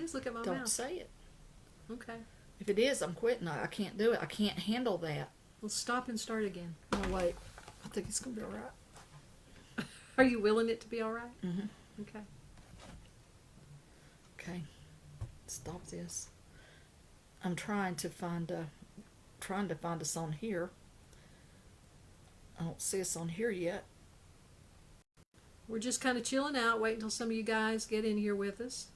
is. Look at my Don't mouth. say it. Okay. If it is, I'm quitting. I can't do it. I can't handle that. Well, stop and start again. No, wait. I think it's going to be all right. Are you willing it to be all right? Mm-hmm. Okay. Okay. Stop this. I'm trying to find us on here. I don't see us on here yet. We're just kind of chilling out, waiting until some of you guys get in here with us.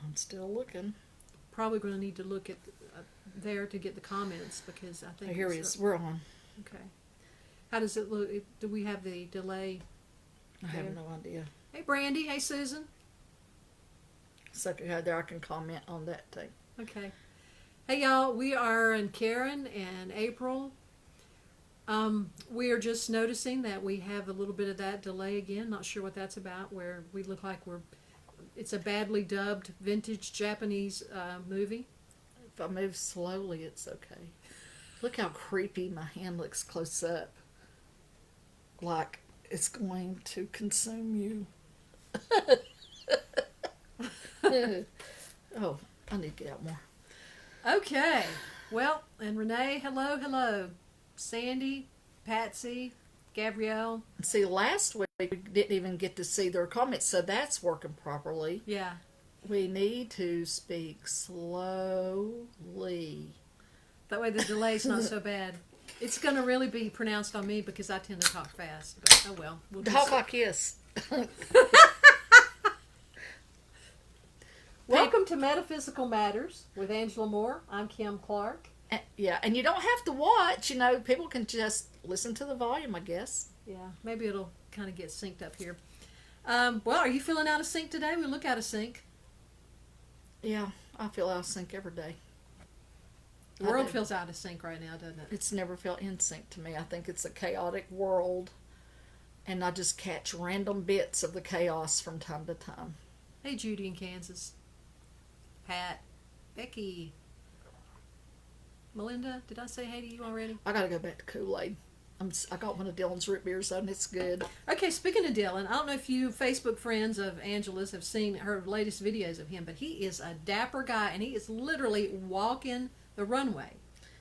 I'm still looking. Probably going to need to look at there to get the comments because I think... Oh, here it is. We're on. Okay. How does it look? Do we have the delay? I have no idea. Hey, Brandy. Hey, Susan. So there I can comment on that too. Okay. Hey, y'all. We are in Karen and April. We are just noticing that we have a little bit of that delay again. Not sure what that's about, where we look like it's a badly dubbed vintage Japanese movie. If I move slowly, it's okay. Look how creepy my hand looks close up. Like it's going to consume you. Oh, I need to get out more. Okay. Well, and Renee, hello. Sandy, Patsy, Gabrielle. See, last week we didn't even get to see their comments, so that's working properly. Yeah. We need to speak slowly. That way the delay's not so bad. It's going to really be pronounced on me because I tend to talk fast. But oh well. We'll Talk like this. Welcome to Metaphysical Matters with Angela Moore. I'm Kim Clark. Yeah, and you don't have to watch. You know, people can just listen to the volume, I guess. Yeah, maybe it'll kind of get synced up here. Well, are you feeling out of sync today? We look out of sync. Yeah, I feel out of sync every day. The world feels out of sync right now, doesn't it? It's never felt in sync to me. I think it's a chaotic world, and I just catch random bits of the chaos from time to time. Hey, Judy in Kansas. Pat. Becky. Melinda, did I say hey to you already? I gotta go back to Kool-Aid. I got one of Dylan's root beers, and it's good. Okay, speaking of Dylan, I don't know if you Facebook friends of Angela's have seen her latest videos of him, but he is a dapper guy, and he is literally walking the runway.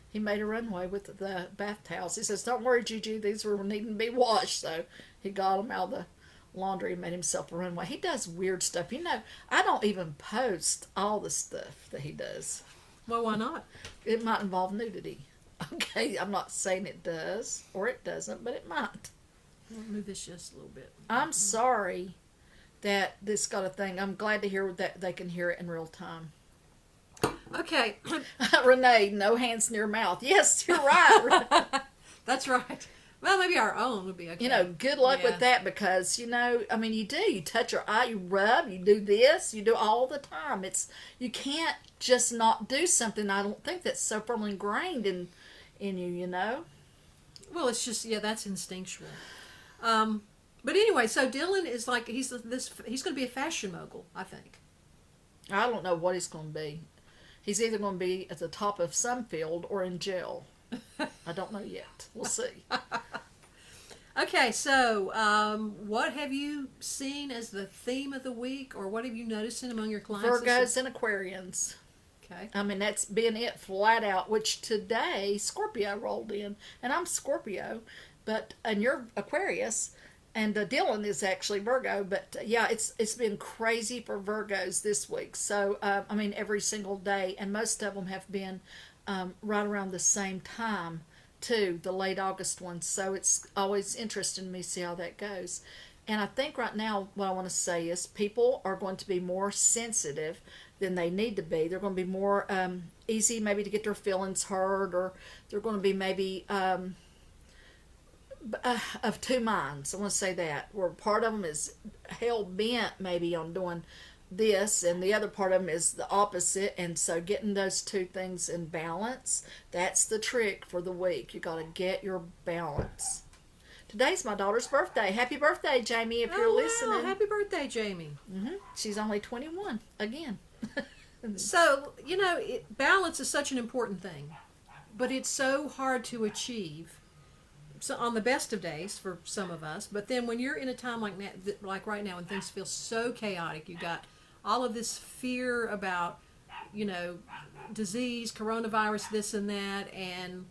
He made a runway with the bath towels. He says, "Don't worry, Juju, these were needing to be washed." So he got them out of the laundry and made himself a runway. He does weird stuff. You know, I don't even post all the stuff that he does. Well, why not? It might involve nudity. Okay, I'm not saying it does or it doesn't, but it might. I'll move this just a little bit. I'm sorry that this got a thing. I'm glad to hear that they can hear it in real time. Okay. Renee, no hands near mouth. Yes, you're right. That's right. Well, maybe our own would be okay. You know, good luck with that because, you know, I mean, you do. You touch your eye, you rub, you do this, you do all the time. You can't just not do something. I don't think that's so firmly ingrained in you, you know. Well, it's just, that's instinctual. But anyway, so Dylan is like, he's going to be a fashion mogul, I think. I don't know what he's going to be. He's either going to be at the top of some field or in jail. I don't know yet. We'll see. Okay, so what have you seen as the theme of the week, or what have you noticed among your clients? Virgos and Aquarians. Okay. I mean, that's been it flat out, which today Scorpio rolled in, and I'm Scorpio, and you're Aquarius, and Dylan is actually Virgo, but yeah, it's been crazy for Virgos this week. So, I mean, every single day, and most of them have been right around the same time too, the late August ones. So it's always interesting to me to see how that goes. And I think right now what I want to say is people are going to be more sensitive than they need to be. They're going to be more easy maybe to get their feelings hurt, or they're going to be maybe of two minds. I want to say that, where part of them is hell bent maybe on doing this, and the other part of them is the opposite. And so getting those two things in balance, that's the trick for the week. You got to get your balance. Today's my daughter's birthday. Happy birthday, Jamie, if you're listening. Wow, happy birthday, Jamie. She's only 21 again. So, you know, balance is such an important thing, but it's so hard to achieve. So on the best of days for some of us, but then when you're in a time like right now, when things feel so chaotic, you got all of this fear about, you know, disease, coronavirus, this and that, and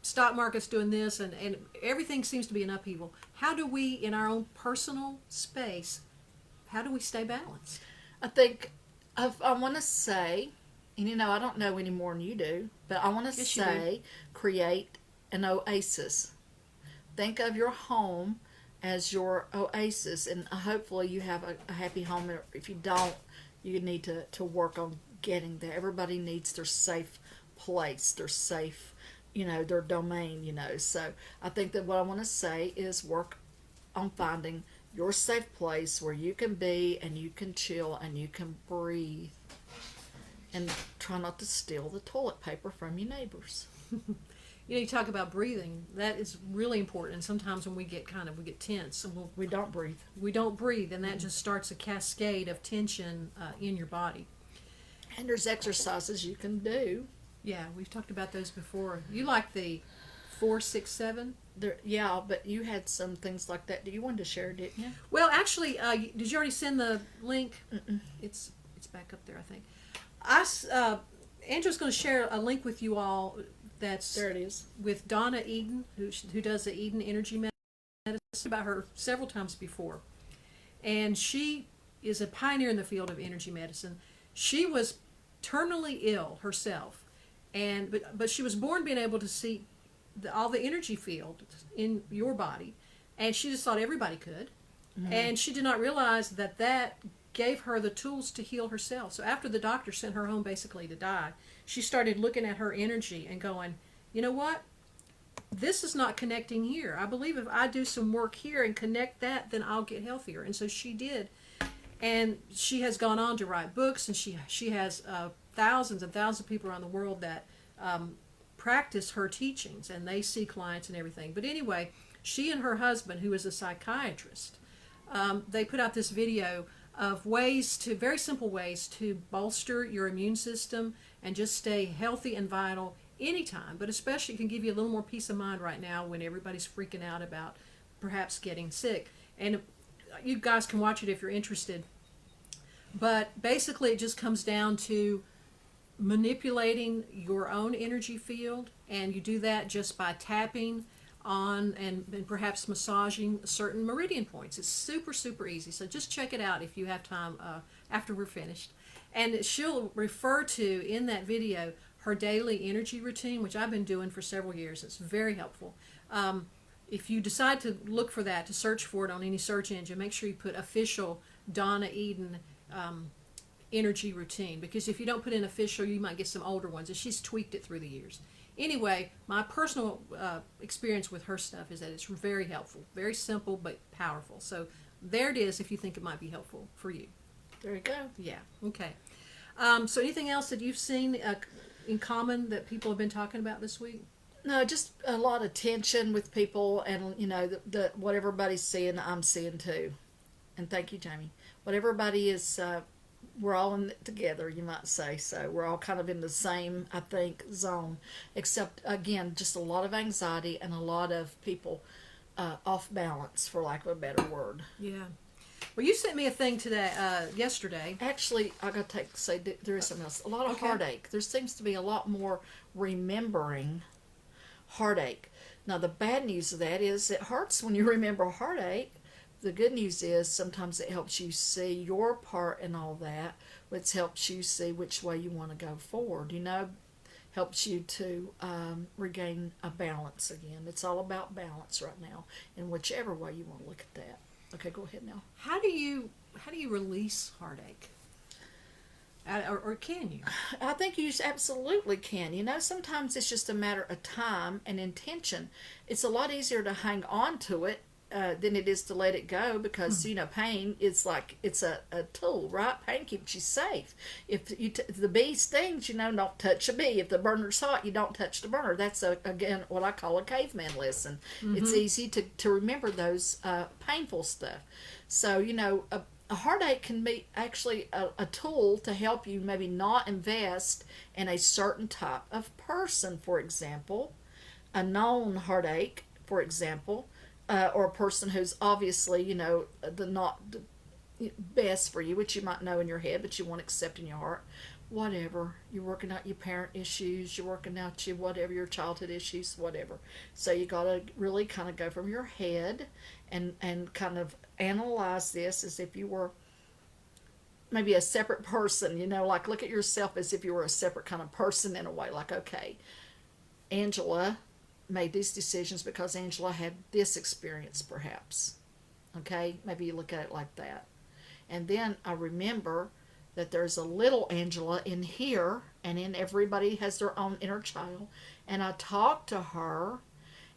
stock market's doing this, and everything seems to be in upheaval. How do we, in our own personal space, how do we stay balanced? I think I want to say, and I don't know any more than you do, but I want to Yes, say, create an oasis. Think of your home as your oasis, and hopefully you have a happy home. If you don't, you need to work on getting there. Everybody needs their safe place, their safe, their domain, So I think that what I want to say is work on finding your safe place where you can be and you can chill and you can breathe. And try not to steal the toilet paper from your neighbors. You talk about breathing. That is really important. And sometimes when we get tense, and We don't breathe. we don't breathe, and that just starts a cascade of tension in your body. And there's exercises you can do. Yeah, we've talked about those before. You like the 4-6-7? Yeah, but you had some things like that that you wanted to share, didn't you? Well, actually, did you already send the link? Mm-mm. It's back up there, I think. Andrew's going to share a link with you all. That's There it is. with Donna Eden, who does the Eden Energy Medicine. About her several times before, and she is a pioneer in the field of energy medicine. She was terminally ill herself, but she was born being able to see all the energy field in your body, and she just thought everybody could, and she did not realize that gave her the tools to heal herself. So after the doctor sent her home basically to die, she started looking at her energy and going, you know what? This is not connecting here. I believe if I do some work here and connect that, then I'll get healthier. And so she did. And she has gone on to write books, and she has thousands and thousands of people around the world that practice her teachings, and they see clients and everything. But anyway, she and her husband, who is a psychiatrist, they put out this video of very simple ways to bolster your immune system and just stay healthy and vital anytime, but especially it can give you a little more peace of mind right now when everybody's freaking out about perhaps getting sick. And you guys can watch it if you're interested. But basically it just comes down to manipulating your own energy field, and you do that just by tapping on and perhaps massaging certain meridian points. It's super, super easy. So just check it out if you have time after we're finished. And she'll refer to, in that video, her daily energy routine, which I've been doing for several years. It's very helpful. If you decide to look for that, to search for it on any search engine, make sure you put official Donna Eden energy routine, because if you don't put in official, you might get some older ones, and she's tweaked it through the years. Anyway, my personal experience with her stuff is that it's very helpful, very simple but powerful. So there it is if you think it might be helpful for you. There you go. Yeah, okay. So anything else that you've seen in common that people have been talking about this week? No, just a lot of tension with people, and what everybody's seeing, I'm seeing too. And thank you, Jamie. What everybody is, we're all in it together, you might say. So we're all kind of in the same, I think, zone. Except, again, just a lot of anxiety and a lot of people off balance, for lack of a better word. Yeah. Well, you sent me a thing today, yesterday. Actually, I got to say there is something else. A lot of heartache. There seems to be a lot more remembering heartache. Now, the bad news of that is it hurts when you remember heartache. The good news is sometimes it helps you see your part in all that, which helps you see which way you want to go forward. Helps you to regain a balance again. It's all about balance right now, in whichever way you want to look at that. Okay, go ahead now. How do you release heartache? Or can you? I think you absolutely can. Sometimes it's just a matter of time and intention. It's a lot easier to hang on to it than it is to let it go, because pain is like it's a tool, right? Pain keeps you safe. If the bee stings, don't touch a bee. If the burner's hot, you don't touch the burner. That's again what I call a caveman lesson. Mm-hmm. It's easy to remember those painful stuff. So a heartache can be actually a tool to help you maybe not invest in a certain type of person, for example, a known heartache, for example. Or a person who's obviously, best for you, which you might know in your head, but you won't accept in your heart. Whatever. You're working out your parent issues, you're working out your whatever, your childhood issues, whatever. So you got to really kind of go from your head and kind of analyze this as if you were maybe a separate person, like look at yourself as if you were a separate kind of person in a way. Like, okay, Angela made these decisions because Angela had this experience, perhaps. Okay, maybe you look at it like that. And then I remember that there's a little Angela in here, and in everybody has their own inner child. And I talk to her,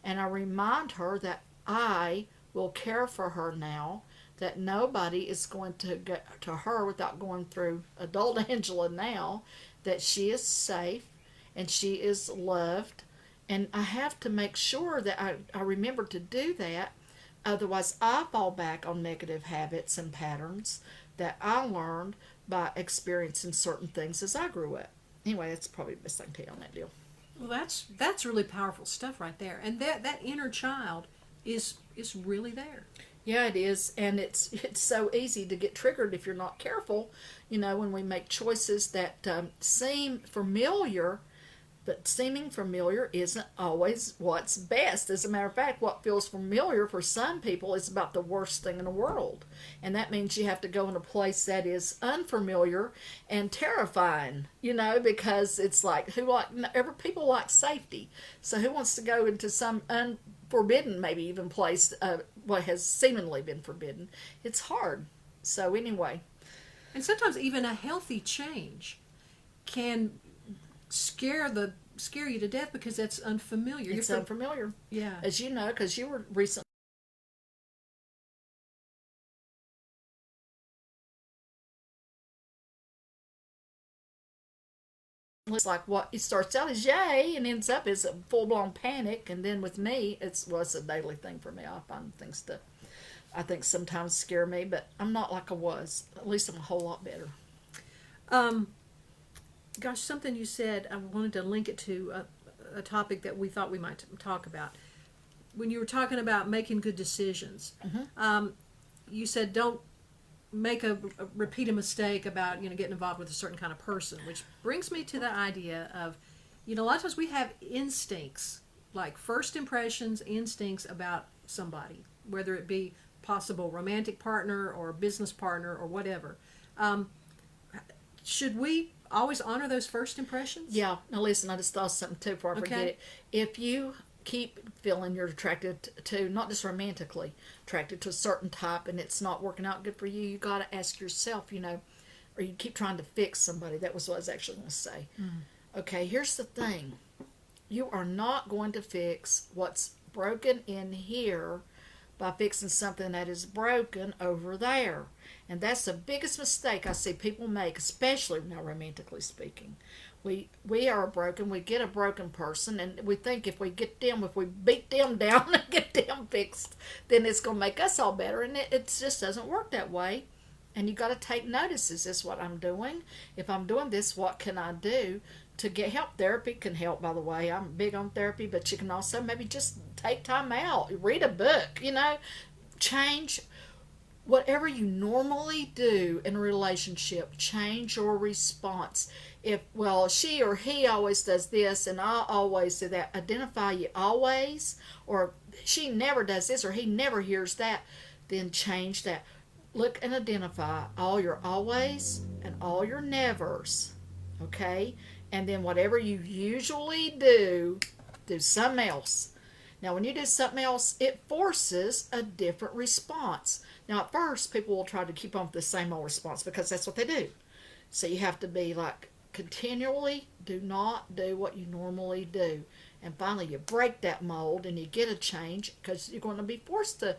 and I remind her that I will care for her now, that nobody is going to get to her without going through adult Angela now, that she is safe and she is loved. And I have to make sure that I remember to do that. Otherwise, I fall back on negative habits and patterns that I learned by experiencing certain things as I grew up. Anyway, that's probably the best I can tell you on that deal. Well, that's really powerful stuff right there. And that inner child is really there. Yeah, it is, and it's so easy to get triggered if you're not careful. When we make choices that seem familiar, but seeming familiar isn't always what's best. As a matter of fact, what feels familiar for some people is about the worst thing in the world, and that means you have to go in a place that is unfamiliar and terrifying. Because it's like people like safety, so who wants to go into some forbidden, maybe even place, what has seemingly been forbidden? It's hard. So anyway. And sometimes even a healthy change can scare you to death because that's unfamiliar. It's unfamiliar. Yeah. As you know, because you were recently. It's like what it starts out as yay and ends up as a full-blown panic. And then with me, it's a daily thing for me. I find things that I think sometimes scare me, but I'm not like I was. At least I'm a whole lot better. Gosh, something you said, I wanted to link it to a topic that we thought we might talk about. When you were talking about making good decisions, you said don't repeat a mistake about getting involved with a certain kind of person, which brings me to the idea of a lot of times we have instincts, like first impressions, instincts about somebody, whether it be possible romantic partner or business partner or whatever. Should we always honor those first impressions? Yeah. Now listen, I just thought of something too before I forget it. If you keep feeling you're attracted to, not just romantically, attracted to a certain type and it's not working out good for you, you got to ask yourself, or you keep trying to fix somebody. That was what I was actually going to say. Okay, here's the thing. You are not going to fix what's broken in here by fixing something that is broken over there. And that's the biggest mistake I see people make, especially now romantically speaking. We are broken. We get a broken person, and we think if we beat them down and get them fixed, then it's going to make us all better. And it just doesn't work that way. And you got to take notice. Is this what I'm doing? If I'm doing this, what can I do to get help? Therapy can help, by the way. I'm big on therapy, but you can also maybe just take time out, read a book, change whatever you normally do in a relationship. Change your response. If, she or he always does this and I always do that, identify you always, or she never does this or he never hears that, then change that. Look and identify all your always and all your nevers, okay? And then whatever you usually do something else. Now, when you do something else, it forces a different response. Now, at first, people will try to keep on with the same old response because that's what they do. So you have to be like, continually do not do what you normally do. And finally, you break that mold and you get a change because you're going to be forced to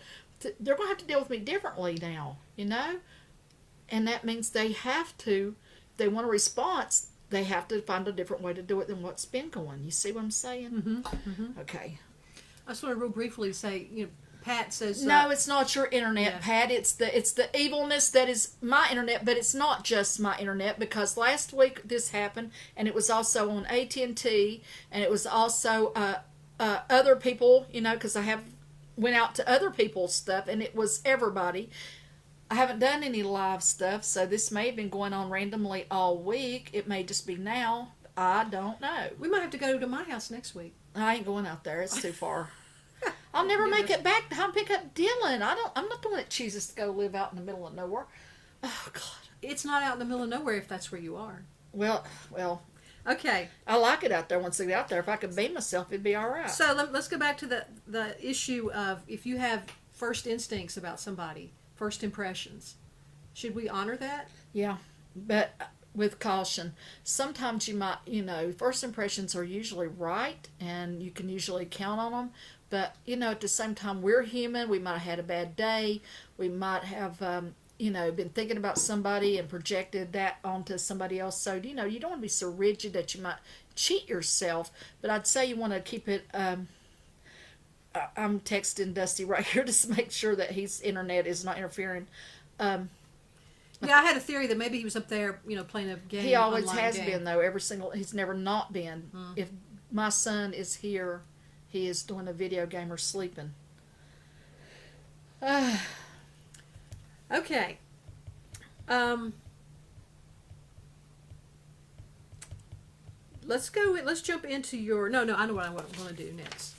they're going to have to deal with me differently now, And that means they have to, if they want a response, they have to find a different way to do it than what's been going. You see what I'm saying? Mm-hmm, mm-hmm. Okay. I just want to real briefly say, Pat says... No, it's not your internet, yeah. Pat. It's the evilness that is my internet, but it's not just my internet, because last week this happened, and it was also on AT&T, and it was also other people, because I went out to other people's stuff, and it was everybody. I haven't done any live stuff, so this may have been going on randomly all week. It may just be now. I don't know. We might have to go to my house next week. I ain't going out there. It's too far. I'll never make it back to pick up Dylan. I'm not the one that chooses to go live out in the middle of nowhere. Oh God. It's not out in the middle of nowhere if that's where you are. Well. Okay. I like it out there. Once I get out there, if I could be myself, it'd be all right. So let's go back to the issue of if you have first instincts about somebody, first impressions. Should we honor that? Yeah, but with caution. Sometimes you might, first impressions are usually right, and you can usually count on them. But, at the same time, we're human. We might have had a bad day. We might have, been thinking about somebody and projected that onto somebody else. So, you don't want to be so rigid that you might cheat yourself. But I'd say you want to keep it. I'm texting Dusty right here to make sure that his internet is not interfering. Yeah, I had a theory that maybe he was up there, playing a game. He always has been, though. He's never not been. If my son is here, he is doing a video game or sleeping. Okay. Let's jump into your... No, I know what I want to do next.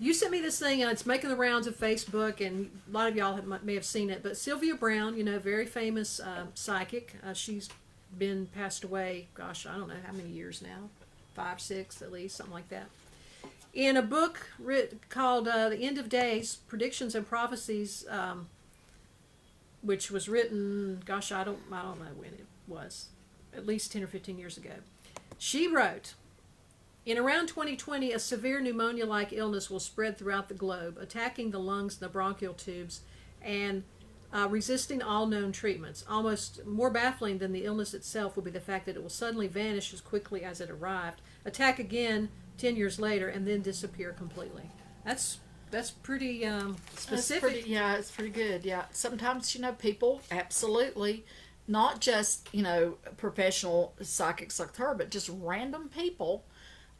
You sent me this thing, and it's making the rounds of Facebook, and a lot of y'all may have seen it. But Sylvia Browne, very famous psychic. She's been passed away, gosh, I don't know how many years now. 5, 6 at least, something like that. In a book called The End of Days, Predictions and Prophecies, which was written, gosh, I don't know when it was, at least 10 or 15 years ago. She wrote, in around 2020, a severe pneumonia-like illness will spread throughout the globe, attacking the lungs and the bronchial tubes, and resisting all known treatments. Almost more baffling than the illness itself will be the fact that it will suddenly vanish as quickly as it arrived, attack again 10 years later, and then disappear completely. That's pretty specific. It's pretty good. Yeah, sometimes people absolutely, not just professional psychics like her, but just random people.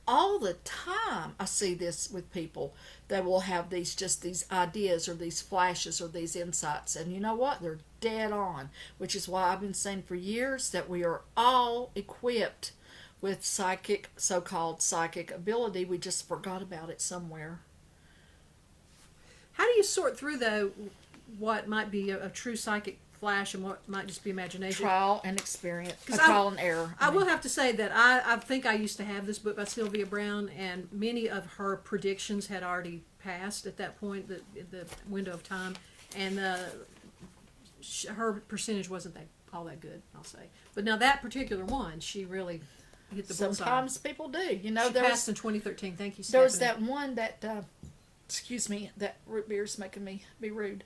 All the time I see this with people that will have these ideas or these flashes or these insights, and you know what, they're dead on, which is why I've been saying for years that we are all equipped with so-called psychic ability. We just forgot about it somewhere. How do you sort through, though, what might be a true psychic flash and what might just be imagination? Trial and experience. Trial and error. I will have to say that I think I used to have this book by Sylvia Browne, and many of her predictions had already passed at that point, the window of time, and her percentage wasn't all that good, I'll say. But now that particular one, she really hit the bullseye. Sometimes people do. She passed in 2013. Thank you, Stephanie. There was that one that, excuse me, that root beer's making me be rude.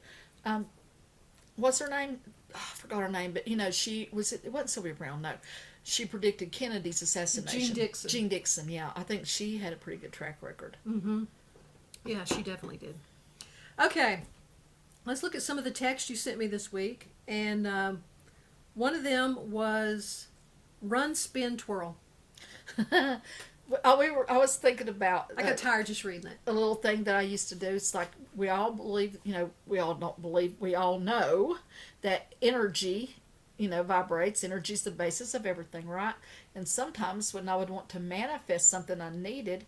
What's her name? Oh, I forgot her name, but it wasn't Sylvia Browne, no. She predicted Kennedy's assassination. Jean Dixon, yeah. I think she had a pretty good track record. Mm-hmm. Yeah, she definitely did. Okay, let's look at some of the text you sent me this week. And one of them was run, spin, twirl. I was thinking about... I got tired just reading it. A little thing that I used to do. It's like we all believe, we all don't believe, we all know that energy, vibrates. Energy is the basis of everything, right? And sometimes when I would want to manifest something I needed,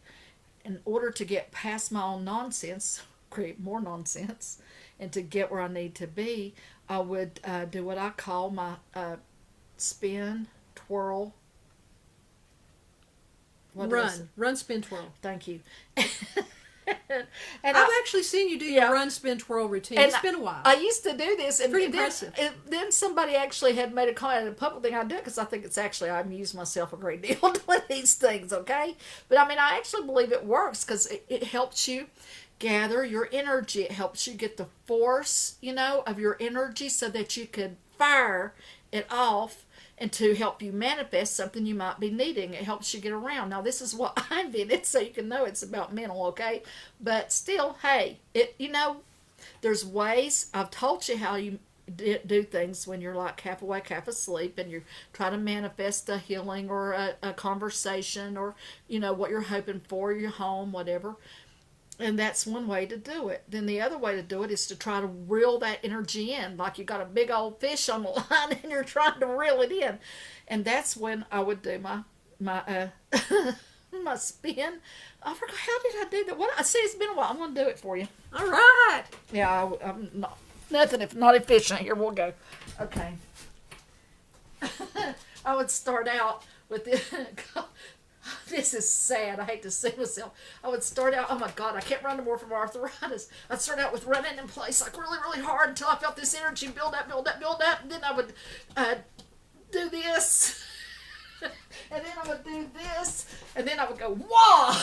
in order to get past my own nonsense, create more nonsense, and to get where I need to be, I would do what I call my spin, twirl, Run, spin, twirl. Thank you. And I've actually seen you do your run, spin, twirl routine. It's been a while. I used to do this, and pretty impressive. Then somebody actually had made a comment in a public thing. I do it because I think it's actually, I amuse myself a great deal doing these things. Okay, but I actually believe it works because it helps you gather your energy. It helps you get the force, of your energy so that you could fire it off and to help you manifest something you might be needing. It helps you get around. Now, this is what I invented, so you can know it's about mental, okay? But still, hey, there's ways. I've taught you how you do things when you're like half awake, half asleep, and you're trying to manifest a healing or a conversation or, what you're hoping for, your home, whatever. And that's one way to do it. Then the other way to do it is to try to reel that energy in, like you got a big old fish on the line and you're trying to reel it in. And that's when I would do my my spin. I forgot, how did I do that? What I see, it's been a while. I'm gonna do it for you. All right. Yeah, I'm not nothing if not efficient. Here we'll go. Okay. I would start out with this. This is sad. I hate to say myself. I would start out, oh my God, I can't run no more from arthritis. I'd start out with running in place like really, really hard until I felt this energy build up, build up, build up. And then I would do this. And then I would do this. And then I would go, wah!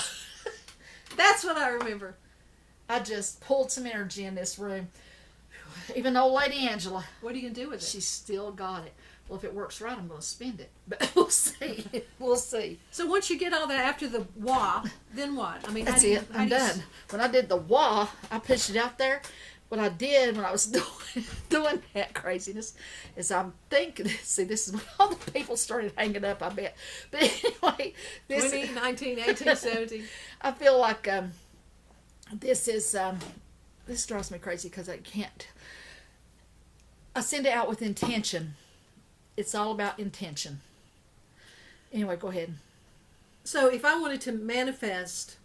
That's what I remember. I just pulled some energy in this room. Even old Lady Angela. What are you going to do with it? She still got it. Well, if it works right, I'm going to spend it. But we'll see. We'll see. So once you get all that after the wah, then what? I mean, That's it. I'm done. When I did the wah, I pushed it out there. What I did when I was doing that craziness is I'm thinking, see, this is when all the people started hanging up, I bet. But anyway, this 20, 19, 18, 17. I feel like this is, this drives me crazy because I can't. I send it out with intention. It's all about intention. Anyway, go ahead. So if I wanted to manifest,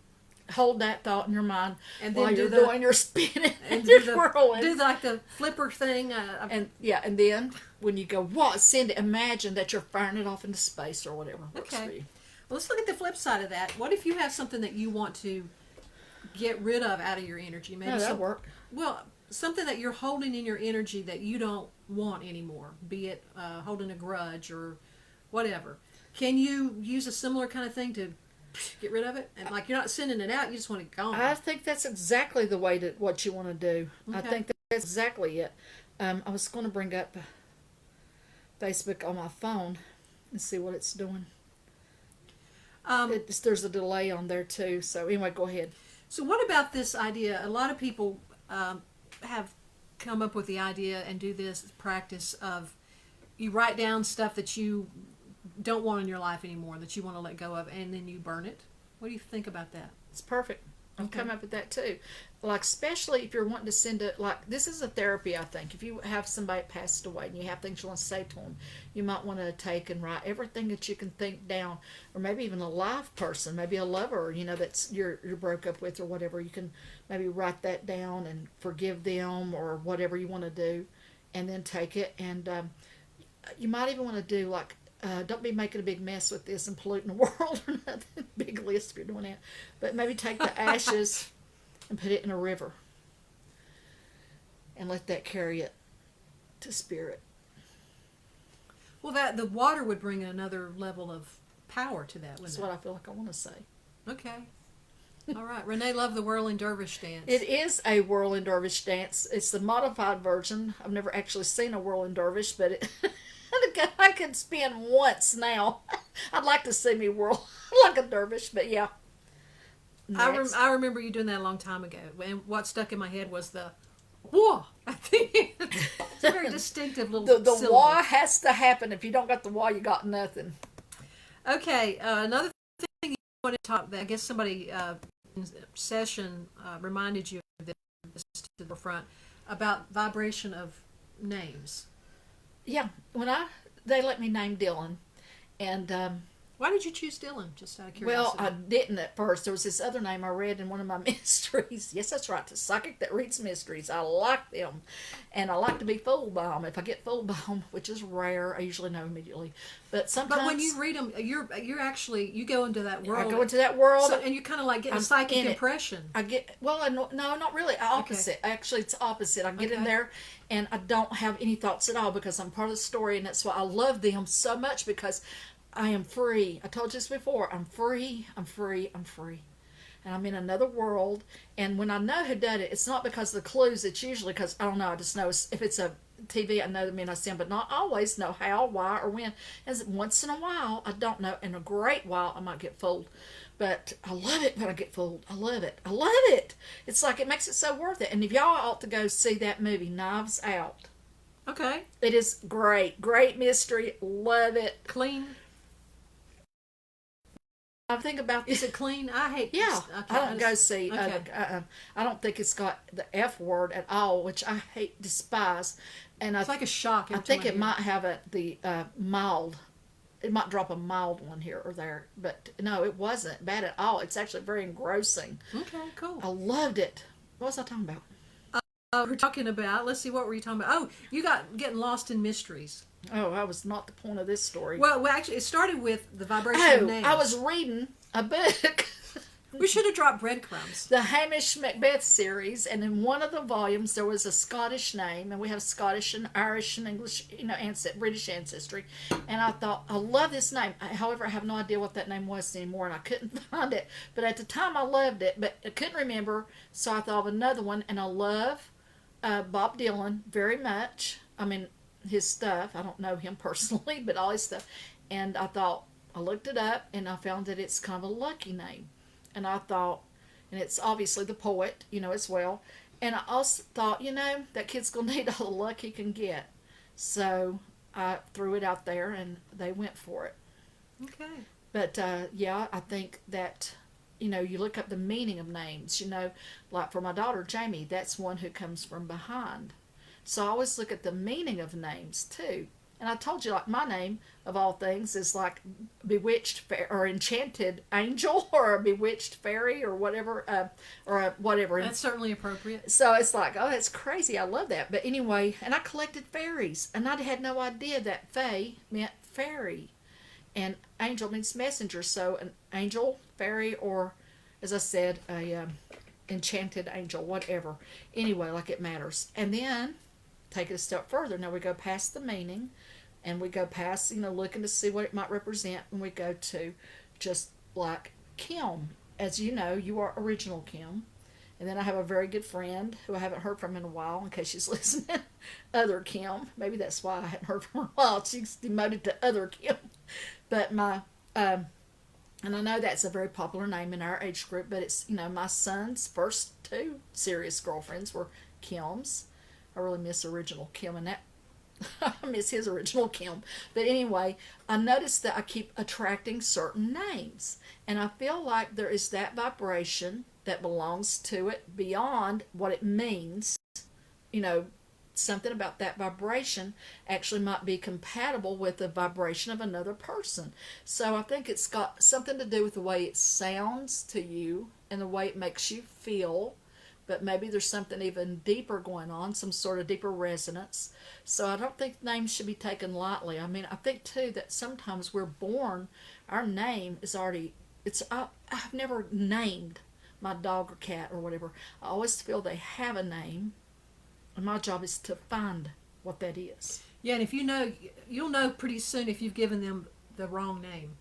hold that thought in your mind and while then you're doing your spinning and your whirling. Do like the flipper thing. And then when you go, what? Send it. Imagine that you're firing it off into space or whatever. Okay. Well, let's look at the flip side of that. What if you have something that you want to get rid of out of your energy? Maybe that'll work. Well, something that you're holding in your energy that you don't want anymore, be it holding a grudge or whatever. Can you use a similar kind of thing to get rid of it? And like you're not sending it out, you just want it gone. I think that's exactly the way to what you want to do. Okay. I think that's exactly it. I was going to bring up Facebook on my phone and see what it's doing. There's a delay on there too. So anyway, go ahead. So what about this idea? A lot of people have come up with the idea and do this practice of you write down stuff that you don't want in your life anymore, that you want to let go of, and then you burn it. What do you think about that? It's perfect. I've come up with that too. Like, especially if you're wanting to send it, like, this is a therapy, I think. If you have somebody passed away and you have things you want to say to them, you might want to take and write everything that you can think down, or maybe even a live person, maybe a lover, that's you're broke up with or whatever. You can maybe write that down and forgive them or whatever you want to do, and then take it. And you might even want to do, like, don't be making a big mess with this and polluting the world or nothing. Big list if you're doing that. But maybe take the ashes and put it in a river and let that carry it to spirit. Well, the water would bring another level of power to that, wouldn't That's it? what I feel like I want to say. Okay. All right. Renee loved the whirling dervish dance. It is a whirling dervish dance. It's the modified version. I've never actually seen a whirling dervish, but it... I can spin once now. I'd like to see me whirl like a dervish, but yeah. I remember you doing that a long time ago. And what stuck in my head was the wah. I think it's a very distinctive little the wah has to happen. If you don't got the wah, you got nothing. Okay, another thing you want to talk about, I guess somebody in session reminded you of this to the front about vibration of names. Yeah, they let me name Dylan, and why did you choose Dylan? Just out of well, curiosity. I didn't at first. There was this other name I read in one of my mysteries. Yes, that's right, the psychic that reads mysteries. I like them, and I like to be fooled by them. If I get fooled by them, which is rare, I usually know immediately. But sometimes, but when you read them, you're actually you go into that world. I go into that world, and you kind of like get a psychic impression. I get no, not really. Opposite. Okay. Actually, it's opposite. I get in there, and I don't have any thoughts at all because I'm part of the story, and that's why I love them so much because I am free. I told you this before. I'm free. I'm free. I'm free. And I'm in another world. And when I know who did it, it's not because of the clues. It's usually because, I don't know, I just know if it's a TV, I know the men I send, but not always know how, why, or when. As once in a while, I don't know. In a great while, I might get fooled. But I love it when I get fooled. I love it. I love it. It's like it makes it so worth it. And if y'all ought to go see that movie, Knives Out. Okay. It is great. Great mystery. Love it. Clean. I think about Is it clean? I hate. yeah, Okay, I don't go see. Okay. I don't think it's got the F word at all, which I hate, despise. And It's like a shock. I Every think time I it hear might have the mild. It might drop a mild one here or there, but no, it wasn't bad at all. It's actually very engrossing. Okay, cool. I loved it. What was I talking about? We're talking about. Let's see, what were you talking about? Oh, you got getting lost in mysteries. Oh, that was not the point of this story. Well, actually, it started with the vibration of names. I was reading a book. We should have dropped breadcrumbs. The Hamish Macbeth series, and in one of the volumes there was a Scottish name, and we have Scottish and Irish and English, British ancestry. And I thought, I love this name. However, I have no idea what that name was anymore, and I couldn't find it. But at the time, I loved it, but I couldn't remember, so I thought of another one. And I love Bob Dylan very much. I mean, his stuff. I don't know him personally, but all his stuff. And I thought, I looked it up, and I found that it's kind of a lucky name. And I thought, and it's obviously the poet, as well. And I also thought, that kid's going to need all the luck he can get. So I threw it out there, and they went for it. Okay. But, yeah, I think that, you look up the meaning of names, like for my daughter, Jamie, that's one who comes from behind. So I always look at the meaning of names, too. And I told you, like, my name, of all things, is like bewitched or enchanted angel or a bewitched fairy or whatever, whatever. That's certainly appropriate. So it's like, oh, that's crazy. I love that. But anyway, and I collected fairies. And I had no idea that faye meant fairy. And angel means messenger. So an angel, fairy, or, as I said, a enchanted angel, whatever. Anyway, like it matters. And then take it a step further. Now we go past the meaning, and we go past, looking to see what it might represent, and we go to just like Kim. As you know, you are original Kim. And then I have a very good friend who I haven't heard from in a while, in case she's listening, other Kim. Maybe that's why I hadn't heard from her in a while. She's demoted to other Kim. But and I know that's a very popular name in our age group, but it's, my son's first two serious girlfriends were Kims. I really miss original Kim, and that I miss his original Kim. But anyway, I noticed that I keep attracting certain names, and I feel like there is that vibration that belongs to it beyond what it means. Something about that vibration actually might be compatible with the vibration of another person. So I think it's got something to do with the way it sounds to you and the way it makes you feel. But maybe there's something even deeper going on, some sort of deeper resonance. So I don't think names should be taken lightly. I mean, I think too that sometimes we're born, our name is already, I've never named my dog or cat or whatever. I always feel they have a name, and my job is to find what that is. Yeah, and if you'll know pretty soon if you've given them the wrong name.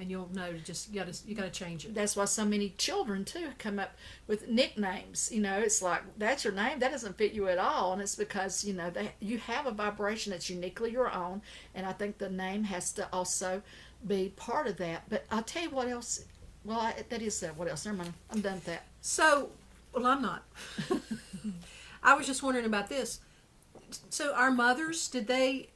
And you'll know, you gotta change it. That's why so many children too come up with nicknames. It's like, that's your name, that doesn't fit you at all, and it's because you have a vibration that's uniquely your own, and I think the name has to also be part of that. But I'll tell you what else. Well, that is what else. Never mind. I'm done with that. So, well, I'm not. I was just wondering about this. So, our mothers, did they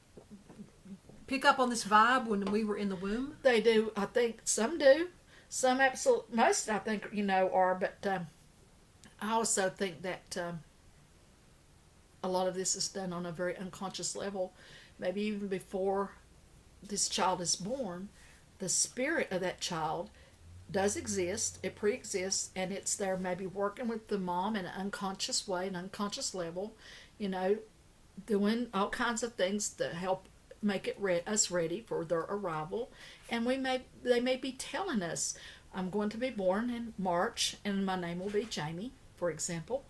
pick up on this vibe when we were in the womb? They do. I think some do. Some absolutely. Most, I think, are. But I also think that a lot of this is done on a very unconscious level. Maybe even before this child is born, the spirit of that child does exist. It pre-exists, and it's there maybe working with the mom in an unconscious way, an unconscious level, doing all kinds of things to help make it us ready for their arrival. And they may be telling us, I'm going to be born in March, and my name will be Jamie, for example.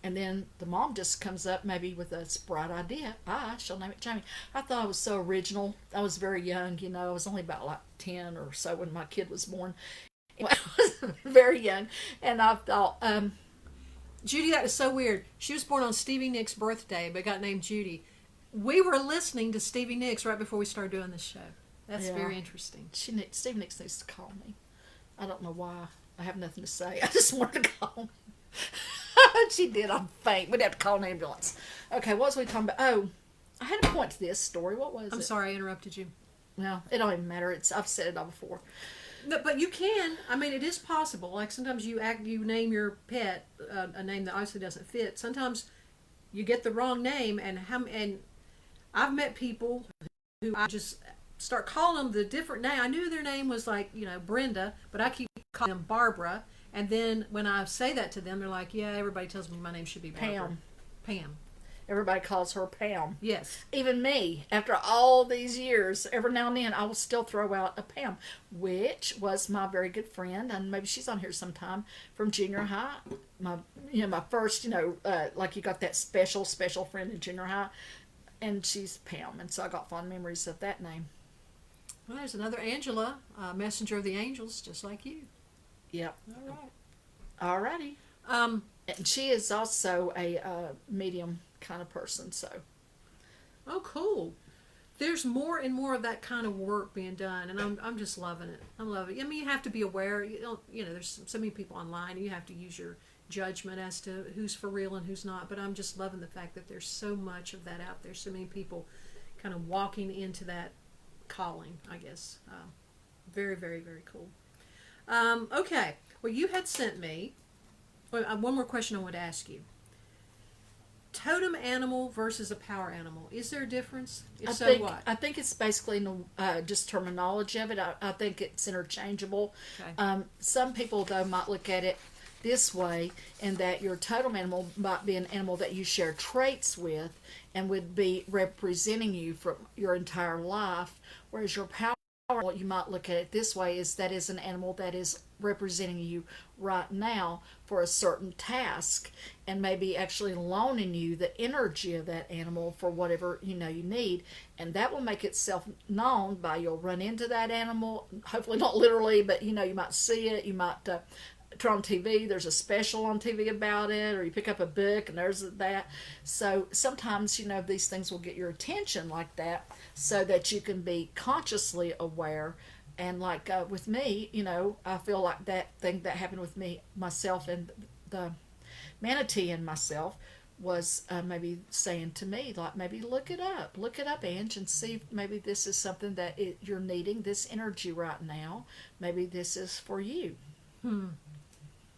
And then the mom just comes up maybe with a bright idea. I shall name it Jamie. I thought I was so original. I was very young, I was only about like 10 or so when my kid was born. I was very young. And I thought, Judy, that was so weird. She was born on Stevie Nicks' birthday, but got named Judy. We were listening to Stevie Nicks right before we started doing this show. That's very interesting. Stevie Nicks needs to call me. I don't know why. I have nothing to say. I just wanted to call me. She did. I'm faint. We'd have to call an ambulance. Okay, what was we talking about? Oh, I had a point to this story. What was it? I'm sorry I interrupted you. Well, it don't even matter. I've said it all before. No, but you can. I mean, it is possible. Like sometimes you name your pet a name that obviously doesn't fit. Sometimes you get the wrong name, and I've met people who I just start calling them the different name. I knew their name was like Brenda, but I keep calling them Barbara. And then when I say that to them, they're like, "Yeah, everybody tells me my name should be Barbara." Pam. Pam. Everybody calls her Pam. Yes. Even me, after all these years, every now and then I will still throw out a Pam, which was my very good friend, and maybe she's on here sometime, from junior high. My first, like you got that special friend in junior high, and she's Pam, and so I got fond memories of that name. Well, there's another Angela, messenger of the angels, just like you. Yep. All right. Alrighty. Um, And she is also a medium kind of person, so. oh, cool. There's more and more of that kind of work being done, and I'm just loving it. I'm loving it. I mean, you have to be aware. There's so many people online, and you have to use your judgment as to who's for real and who's not. But I'm just loving the fact that there's so much of that out there. So many people kind of walking into that calling, I guess. Very, very, very cool. Okay. Well, you had sent me. Well, one more question I want to ask you. Totem animal versus a power animal. Is there a difference? If so, what? I think it's basically just terminology of it. I think it's interchangeable. Okay. Some people, though, might look at it this way, in that your totem animal might be an animal that you share traits with and would be representing you for your entire life, whereas your power animal, you might look at it this way, is that is an animal that is representing you right now for a certain task, and maybe actually loaning you the energy of that animal for whatever you need, and that will make itself known by you'll run into that animal, hopefully not literally, but you might see it, you might turn on TV, there's a special on TV about it, or you pick up a book and there's that. So sometimes these things will get your attention like that, so that you can be consciously aware. And like with me, I feel like that thing that happened with me, myself, and the manatee in myself was maybe saying to me, like, maybe look it up, Ange, and see if maybe this is something that you're needing, this energy right now. Maybe this is for you.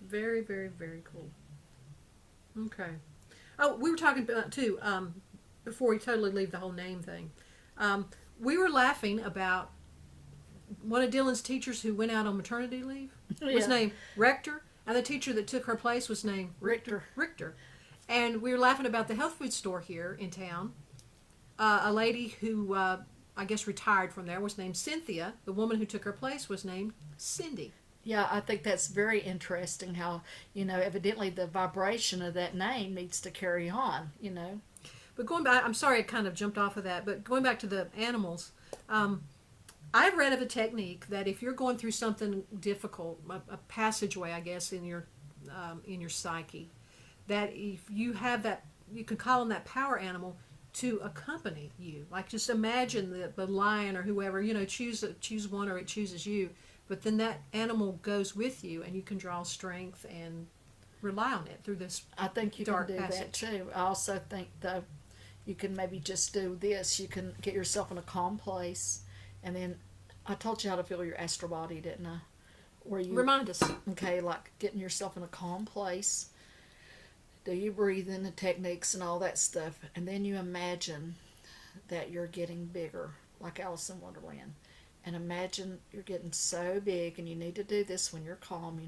Very, very, very cool. Okay. Oh, we were talking about, too, before we totally leave the whole name thing. We were laughing about one of Dylan's teachers who went out on maternity leave was named Rector, and the teacher that took her place was named Richter. And we were laughing about the health food store here in town. A lady who I guess retired from there was named Cynthia. The woman who took her place was named Cindy. Yeah, I think that's very interesting how, evidently the vibration of that name needs to carry on. But going back, I'm sorry I kind of jumped off of that, but going back to the animals, I've read of a technique that if you're going through something difficult, a passageway, I guess, in your psyche, that if you have that, you can call on that power animal to accompany you. Like just imagine the lion or whoever, choose one or it chooses you, but then that animal goes with you and you can draw strength and rely on it through this I think you dark can do passage. that too. I also think, though, you can maybe just do this. You can get yourself in a calm place, and then I told you how to feel your astral body, didn't I? Where you Remind us. Okay, like getting yourself in a calm place. Do you breathe in the techniques and all that stuff, and then you imagine that you're getting bigger, like Alice in Wonderland. And imagine you're getting so big, and you need to do this when you're calm,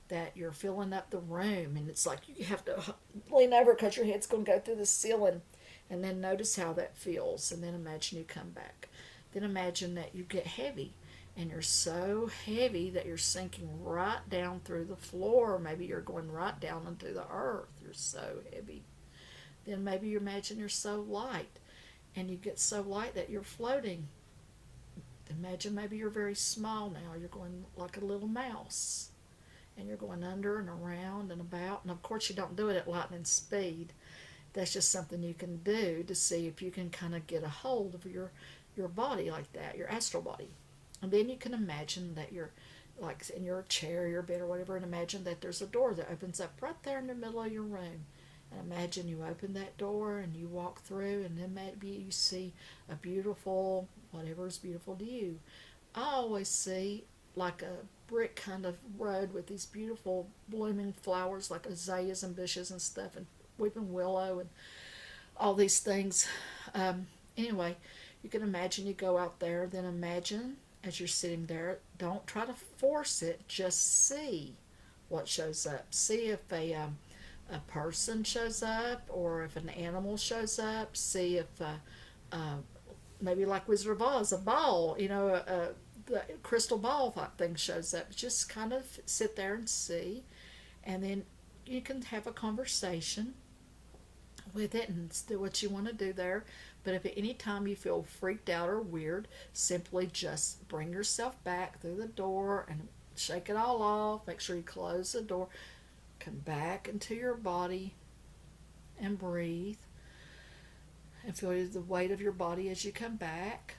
that you're filling up the room, and it's like you have to lean over because your head's going to go through the ceiling, and then notice how that feels, and then imagine you come back. Then imagine that you get heavy, and you're so heavy that you're sinking right down through the floor. Maybe you're going right down into the earth. You're so heavy. Then maybe you imagine you're so light, and you get so light that you're floating. Imagine maybe you're very small now. You're going like a little mouse, and you're going under and around and about. And of course you don't do it at lightning speed. That's just something you can do to see if you can kind of get a hold of your body like that, your astral body. And then you can imagine that you're like in your chair, your bed or whatever, and imagine that there's a door that opens up right there in the middle of your room. And imagine you open that door and you walk through, and then maybe you see a beautiful, whatever is beautiful to you. I always see like a brick kind of road with these beautiful blooming flowers like azaleas and bushes and stuff, and weeping willow and all these things. Anyway, you can imagine you go out there, then imagine as you're sitting there, don't try to force it, just see what shows up. See if a person shows up or if an animal shows up. See if maybe like Wizard of Oz, a ball, the crystal ball type thing shows up. Just kind of sit there and see, and then you can have a conversation with it and do what you want to do there. But if at any time you feel freaked out or weird, simply just bring yourself back through the door and shake it all off. Make sure you close the door. Come back into your body and breathe. And feel the weight of your body as you come back.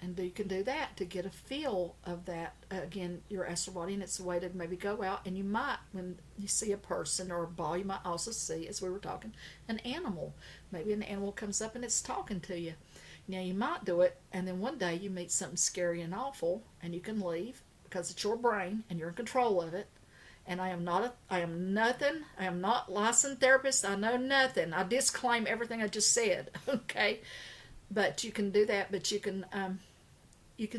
And you can do that to get a feel of that. Again, your astral body, and it's a way to maybe go out. And you might, when you see a person or a ball, you might also see, as we were talking, an animal. Maybe an animal comes up and it's talking to you. Now, you might do it, and then one day you meet something scary and awful, and you can leave because it's your brain and you're in control of it. And I am not licensed therapist. I know nothing. I disclaim everything I just said. Okay, but you can do that. But you can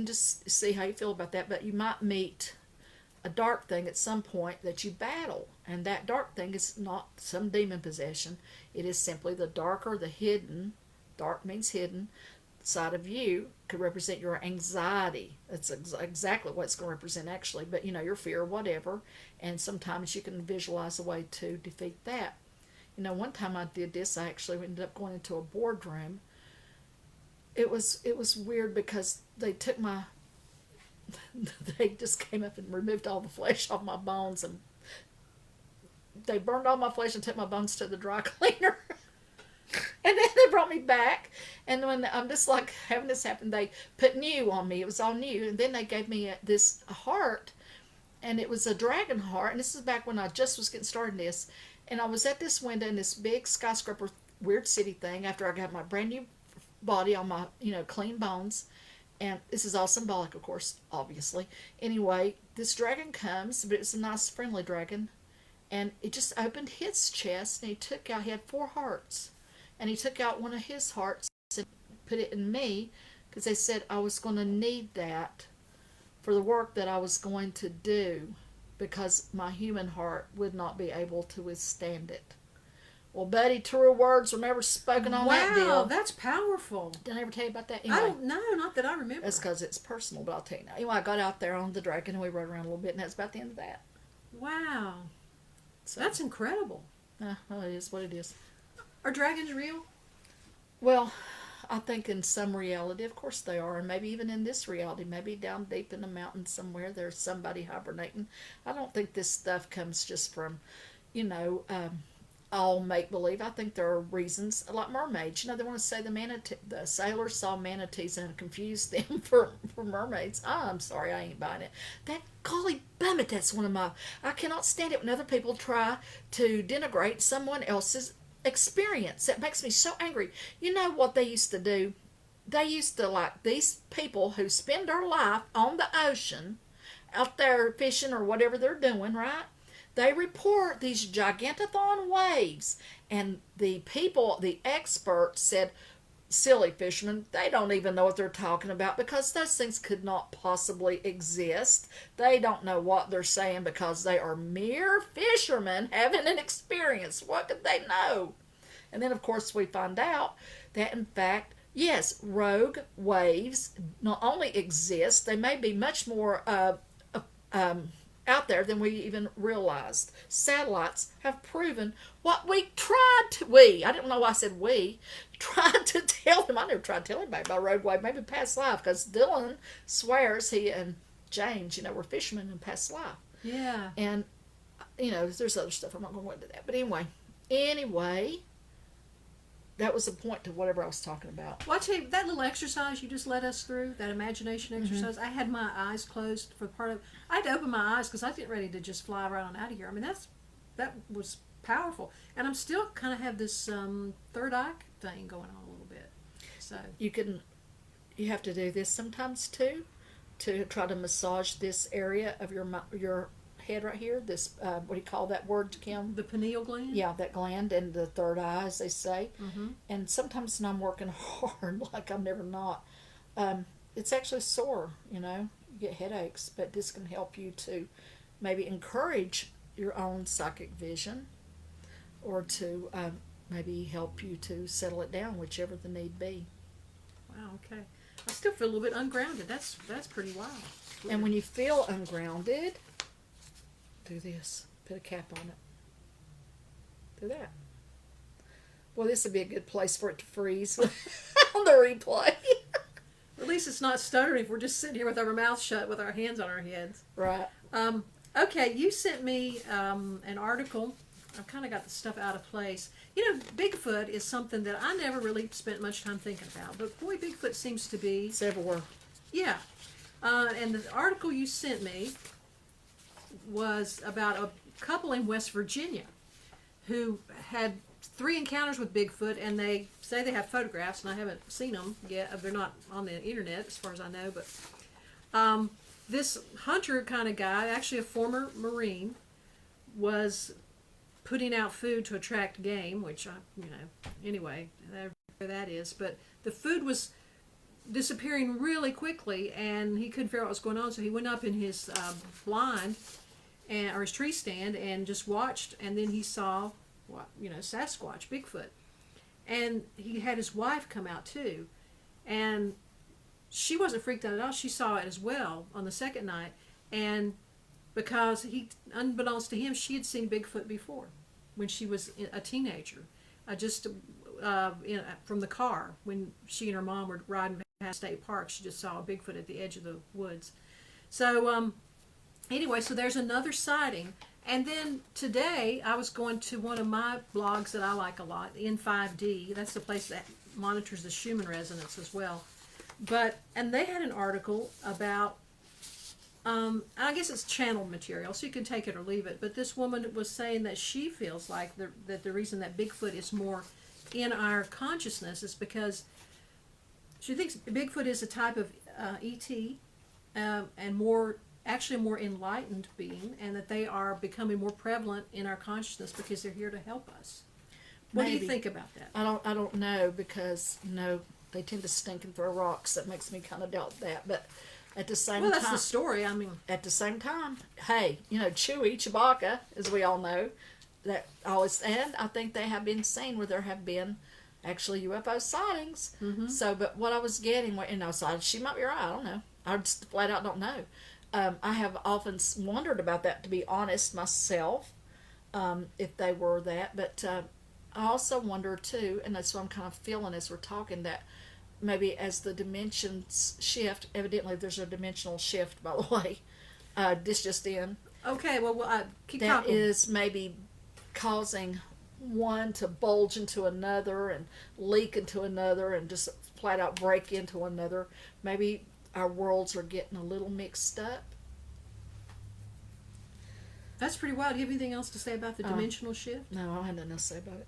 just see how you feel about that. But you might meet a dark thing at some point that you battle, and that dark thing is not some demon possession. It is simply the darker, the hidden. Dark means hidden. Side of you could represent your anxiety. That's exactly what it's going to represent, actually. But your fear, whatever. And sometimes you can visualize a way to defeat that. One time I did this, I actually ended up going into a boardroom. It was weird because they just came up and removed all the flesh off my bones, and they burned all my flesh and took my bones to the dry cleaner. And then they brought me back, and when I'm just like having this happen, they put new on me. It was all new, and then they gave me this heart, and it was a dragon heart. And this is back when I just was getting started in this, and I was at this window in this big skyscraper, weird city thing. After I got my brand new body on my clean bones, and this is all symbolic, of course, obviously. Anyway, this dragon comes, but it's a nice, friendly dragon, and it just opened his chest, and he had 4 hearts. And he took out one of his hearts and put it in me, because they said I was going to need that for the work that I was going to do, because my human heart would not be able to withstand it. Well, Buddy, truer words were never spoken on that deal. Wow, that's powerful. Did I ever tell you about that? Anyway, I don't know, not that I remember. That's because it's personal, but I'll tell you now. Anyway, I got out there on the dragon, and we rode around a little bit, and that's about the end of that. Wow. So, That's incredible. well, it is what it is. Are dragons real? Well, I think in some reality, of course they are, and maybe even in this reality, maybe down deep in the mountains somewhere, there's somebody hibernating. I don't think this stuff comes just from, all make-believe. I think there are reasons, like mermaids. They want to say the sailors saw manatees and confused them for mermaids. Oh, I'm sorry, I ain't buying it. That golly bum it, that's one of my... I cannot stand it when other people try to denigrate someone else's experience. It makes me so angry. You know what they used to do? They used to, like, these people who spend their life on the ocean, out there fishing or whatever they're doing, right? They report these gigantathon waves, and the experts said, silly fishermen, they don't even know what they're talking about, because those things could not possibly exist. They don't know what they're saying because they are mere fishermen having an experience. What could they know? And then, of course, we find out that, in fact, yes, rogue waves not only exist, they may be much more out there than we even realized. Satellites have proven what I didn't know why I said tried to tell them. I never tried to tell anybody about rogue wave, maybe past life, because Dylan swears he and James, were fishermen in past life. Yeah. And, there's other stuff. I'm not going to go into that. But anyway, that was the point to whatever I was talking about. Well, I tell you, that little exercise you just led us through, that imagination exercise, I had my eyes closed for part of... I had to open my eyes because I was getting ready to just fly right on out of here. I mean, that was powerful. And I'm still kind of have this third eye thing going on a little bit. So you have to do this sometimes too. to try to massage this area of your head right here. This what do you call that word, Kim? The pineal gland. Yeah, that gland and the third eye, as they say. Mm-hmm. And sometimes when I'm working hard, like I'm never not, it's actually sore. You get headaches, but this can help you to maybe encourage your own psychic vision, or to maybe help you to settle it down, whichever the need be. Wow. Okay. I still feel a little bit ungrounded. That's pretty wild. And when you feel ungrounded, do this. Put a cap on it. Do that. Well, this would be a good place for it to freeze on the replay. At least it's not stuttering if we're just sitting here with our mouth shut with our hands on our heads. Right. Okay, you sent me an article. I've kind of got the stuff out of place. Bigfoot is something that I never really spent much time thinking about. But boy, Bigfoot seems to be... It's everywhere. Yeah. And the article you sent me was about a couple in West Virginia who had 3 encounters with Bigfoot, and they say they have photographs, and I haven't seen them yet. They're not on the internet as far as I know, but this hunter kind of guy, actually a former Marine, was putting out food to attract game, which anyway, there that is. But the food was disappearing really quickly, and he couldn't figure out what was going on, so he went up in his blind or his tree stand and just watched, and then he saw Sasquatch, Bigfoot. And he had his wife come out too, and she wasn't freaked out at all. She saw it as well on the second night, and because unbeknownst to him, she had seen Bigfoot before when she was a teenager, from the car when she and her mom were riding past State Park. She just saw a Bigfoot at the edge of the woods. So anyway, so there's another sighting. And then today I was going to one of my blogs that I like a lot, N5D. That's the place that monitors the Schumann resonance as well. And they had an article about, I guess it's channeled material, so you can take it or leave it. But this woman was saying that she feels like that the reason that Bigfoot is more in our consciousness is because she thinks Bigfoot is a type of ET, and actually a more enlightened being, and that they are becoming more prevalent in our consciousness because they're here to help us. What do you think about that? I don't know, because they tend to stink and throw rocks. That makes me kind of doubt that. But at the same time, well, that's the story. I mean, at the same time, hey, Chewbacca, as we all know, that always, and I think they have been seen where there have been actually UFO sightings. Mm-hmm. So, but what I was getting, so she might be right. I don't know. I just flat out don't know. I have often wondered about that, to be honest, myself, if they were that. But I also wonder too, and that's what I'm kind of feeling as we're talking, that maybe as the dimensions shift, evidently there's a dimensional shift, by the way. This just in. Okay, well, keep that talking. is maybe causing one to bulge into another and leak into another and just flat out break into another. Maybe our worlds are getting a little mixed up. That's pretty wild. Do you have anything else to say about the dimensional shift? No, I don't have nothing else to say about it.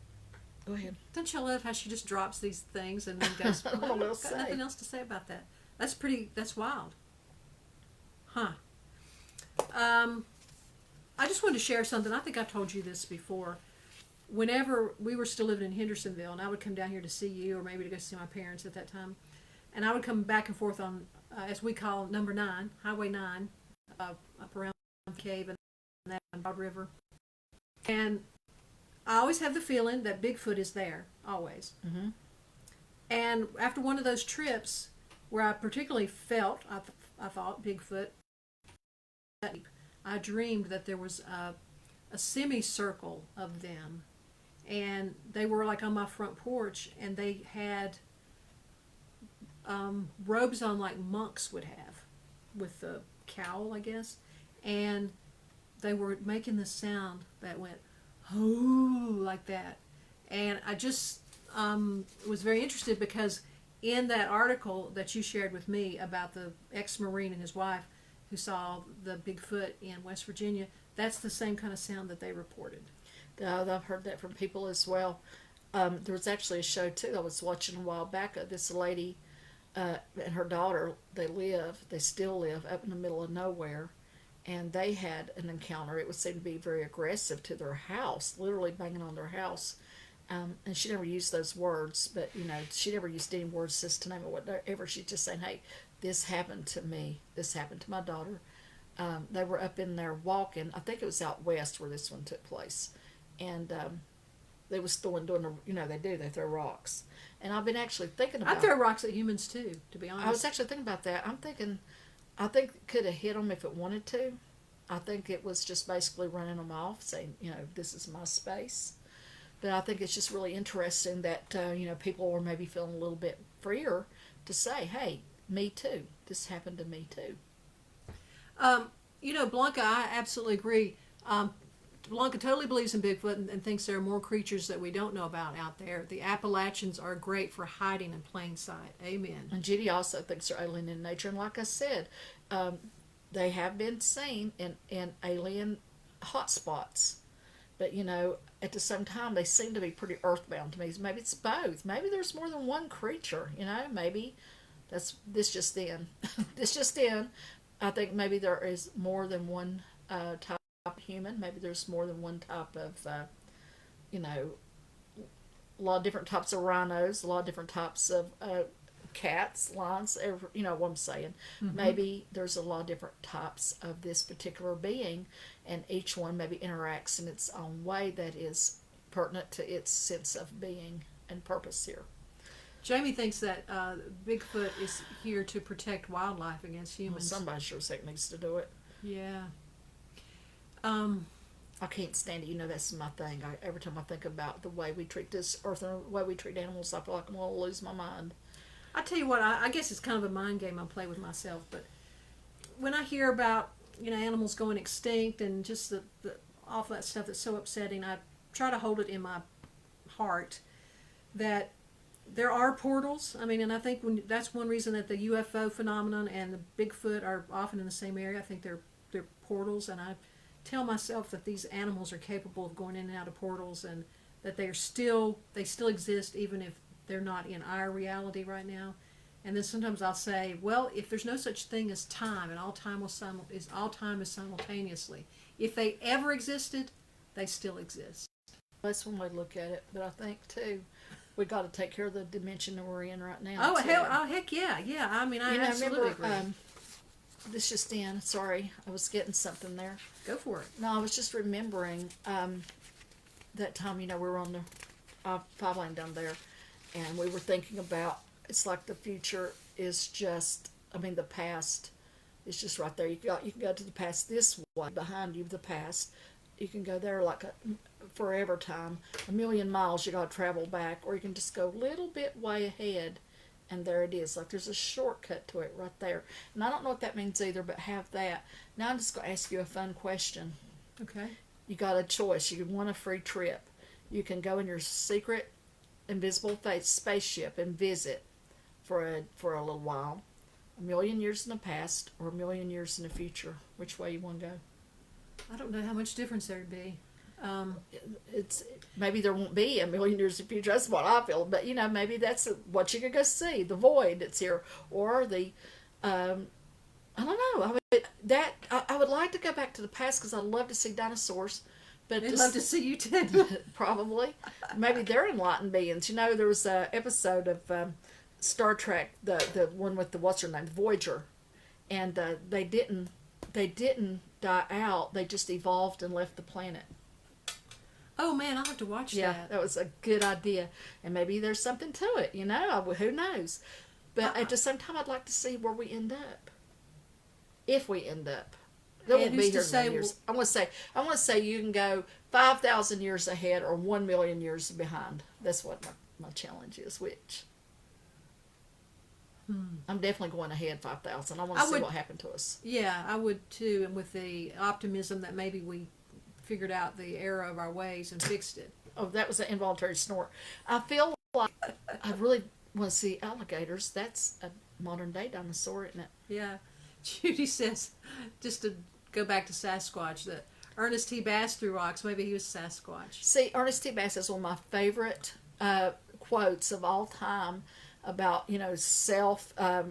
Go ahead. Don't you love how she just drops these things and then goes, I don't know what to got say. nothing else to say about that. That's wild. Huh. I just wanted to share something. I think I told you this before. Whenever we were still living in Hendersonville, and I would come down here to see you, or maybe to go see my parents at that time, and I would come back and forth on, as we call number 9, Highway 9, up around the cave and that Broad River. And I always have the feeling that Bigfoot is there, always. Mm-hmm. And after one of those trips where I particularly felt, I thought, Bigfoot, I dreamed that there was a semicircle of them. And they were like on my front porch, and they had robes on like monks would have, with the cowl, I guess. And they were making this sound that went, oh, like that. And I just was very interested, because in that article that you shared with me about the ex-Marine and his wife who saw the Bigfoot in West Virginia, that's the same kind of sound that they reported. I've heard that from people as well. There was actually a show too I was watching a while back of this lady and her daughter, they still live up in the middle of nowhere, and they had an encounter. It would seem to be very aggressive to their house, literally banging on their house. And she never used those words, but she never used any words just to name it whatever. She's just saying, "Hey, this happened to me. This happened to my daughter." They were up in there walking. I think it was out west where this one took place, and they was doing they throw rocks. And I've been actually thinking about. I throw rocks at humans too, to be honest. I was actually thinking about that. I think it could have hit them if it wanted to. I think it was just basically running them off, saying, this is my space. But I think it's just really interesting that, people were maybe feeling a little bit freer to say, hey, me too. This happened to me too. Blanca, I absolutely agree. Blanca totally believes in Bigfoot and thinks there are more creatures that we don't know about out there. The Appalachians are great for hiding in plain sight. Amen. And Judy also thinks they're alien in nature. And like I said, they have been seen in alien hotspots. But, at the same time, they seem to be pretty earthbound to me. Maybe it's both. Maybe there's more than one creature, maybe this just in. This just in. I think maybe there is more than one type of human. Maybe there's more than one type of, a lot of different types of rhinos, a lot of different types of cats, lions, what I'm saying. Mm-hmm. Maybe there's a lot of different types of this particular being, and each one maybe interacts in its own way that is pertinent to its sense of being and purpose here. Jamie thinks that Bigfoot is here to protect wildlife against humans. Well, somebody sure as heck needs to do it. Yeah. I can't stand it. That's my thing. Every time I think about the way we treat this earth and the way we treat animals, I feel like I'm going to lose my mind. I tell you what, I guess it's kind of a mind game I play with myself, but when I hear about, animals going extinct and just the all that stuff that's so upsetting, I try to hold it in my heart that there are portals. And I think that's one reason that the UFO phenomenon and the Bigfoot are often in the same area. I think they're portals, and I tell myself that these animals are capable of going in and out of portals, and that they still exist even if they're not in our reality right now. And then sometimes I'll say, well, if there's no such thing as time, and all time is simultaneously, if they ever existed, they still exist. That's one way to look at it. But I think too, we got to take care of the dimension that we're in right now. Oh heck yeah. I absolutely agree. This just in. Sorry, I was getting something there. Go for it. No, I was just remembering that time. We were on the 5 lane down there. And we were thinking about, it's like the future is just, the past is just right there. You can go to the past this way, behind you, the past. You can go there like a forever time, 1,000,000 miles you got to travel back, or you can just go a little bit way ahead, and there it is. Like there's a shortcut to it right there. And I don't know what that means either, but have that. Now I'm just going to ask you a fun question. Okay. You got a choice. You can win a free trip. You can go in your secret invisible spaceship and visit for a little while, 1,000,000 years in the past or 1,000,000 years in the future. Which way you want to go? I don't know how much difference there'd be. It's maybe there won't be 1,000,000 years in the future. That's what I feel. But maybe that's what you could go see, the void that's here, or the I don't know. I would like to go back to the past because I'd love to see dinosaurs. But I'd love to see you too. Probably. Maybe they're enlightened beings. There was an episode of Star Trek, the one with what's her name, Voyager, and they didn't die out. They just evolved and left the planet. Oh man, I'll have to watch that. Yeah, that was a good idea, and maybe there's something to it. Who knows? But at the same time, I'd like to see where we end up. If we end up. That won't be here in years. I want to say you can go 5,000 years ahead or 1,000,000 years behind. That's what my challenge is. Which I'm definitely going ahead 5,000. I want to see what happened to us. Yeah, I would too, and with the optimism that maybe we figured out the error of our ways and fixed it. Oh, that was an involuntary snort. I feel like I really want to see alligators. That's a modern day dinosaur, isn't it? Yeah. Judy says, just to go back to Sasquatch, that Ernest T. Bass threw rocks. Maybe he was Sasquatch. See, Ernest T. Bass is one of my favorite quotes of all time. about self, like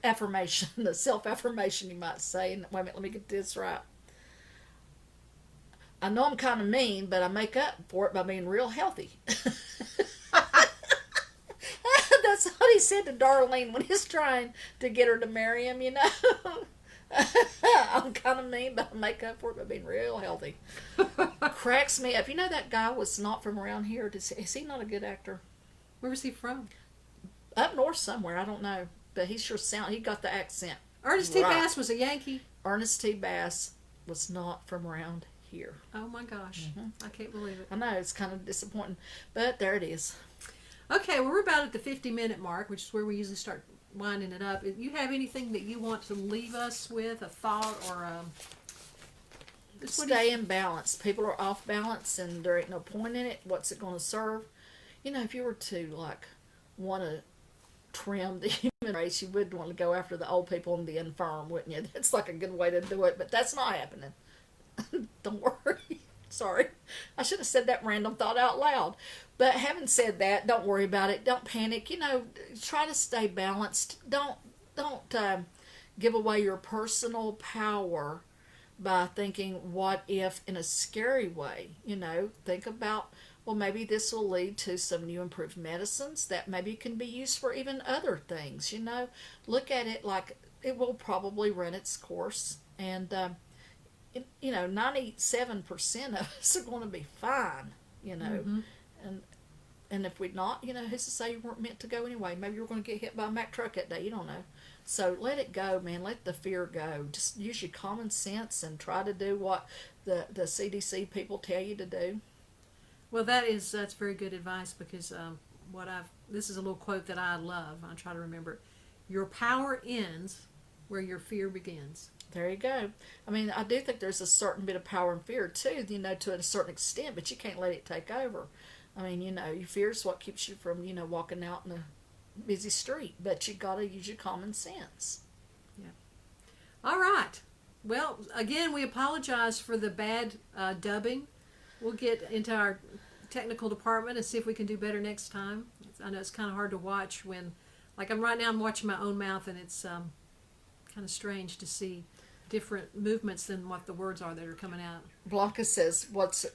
affirmation, the self affirmation you might say. And wait a minute, let me get this right. I know I'm kind of mean, but I make up for it by being real healthy. That's what he said to Darlene when he's trying to get her to marry him. I'm kind of mean, but I make up for it by being real healthy. Cracks me up. That guy was not from around here. Is he not a good actor? Where was he from? Up north somewhere. I don't know, but he got the accent. Ernest T. Bass was a Yankee. Ernest T. Bass was not from around here. Oh my gosh. I can't believe it. I know, it's kind of disappointing, but there it is. Okay, well, we're about at the 50-minute mark, which is where we usually start winding it up. If you have anything that you want to leave us with, a thought or stay in balance. People are off balance and there ain't no point in it. What's it going to serve? If you were to want to trim the human race, you would want to go after the old people and the infirm, wouldn't you? That's like a good way to do it, but that's not happening. Don't worry. Sorry. I should have said that random thought out loud. But having said that, don't worry about it. Don't panic. Try to stay balanced. Don't give away your personal power by thinking, what if, in a scary way. Think about, well, maybe this will lead to some new improved medicines that maybe can be used for even other things. Look at it like it will probably run its course. And 97% of us are going to be fine, and if we're not, who's to say you weren't meant to go anyway? Maybe you were going to get hit by a Mack truck that day. You don't know. So let it go, man. Let the fear go. Just use your common sense and try to do what the CDC people tell you to do. Well, that's very good advice, because this is a little quote that I love. I try to remember it. Your power ends where your fear begins. There you go. I mean, I do think there's a certain bit of power and fear too, to a certain extent, but you can't let it take over. I mean, your fear is what keeps you from, walking out in a busy street, but you got to use your common sense. Yeah. All right. Well, again, we apologize for the bad dubbing. We'll get into our technical department and see if we can do better next time. I know it's kind of hard to watch when, right now I'm watching my own mouth, and it's kind of strange to see different movements than what the words are that are coming out. Blanca says, "What's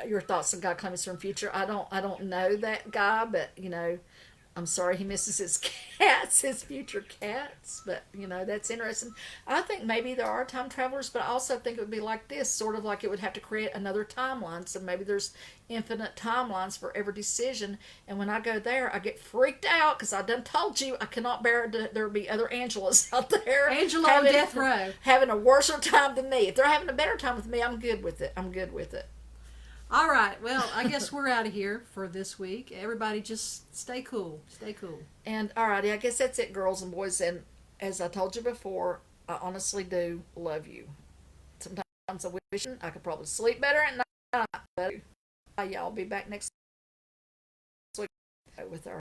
your thoughts on God Clemens from Future?" I don't know that guy, but I'm sorry he misses his cats, his future cats. But that's interesting. I think maybe there are time travelers, but I also think it would be like this, sort of like it would have to create another timeline. So maybe there's infinite timelines for every decision. And when I go there, I get freaked out because I done told you I cannot bear there be other Angelas out there. Angela on death row. Having a worse time than me. If they're having a better time with me, I'm good with it. All right. Well, I guess we're out of here for this week. Everybody just stay cool. Stay cool. And all righty, I guess that's it, girls and boys. And as I told you before, I honestly do love you. Sometimes I wish I could probably sleep better at night. But y'all be back next week with our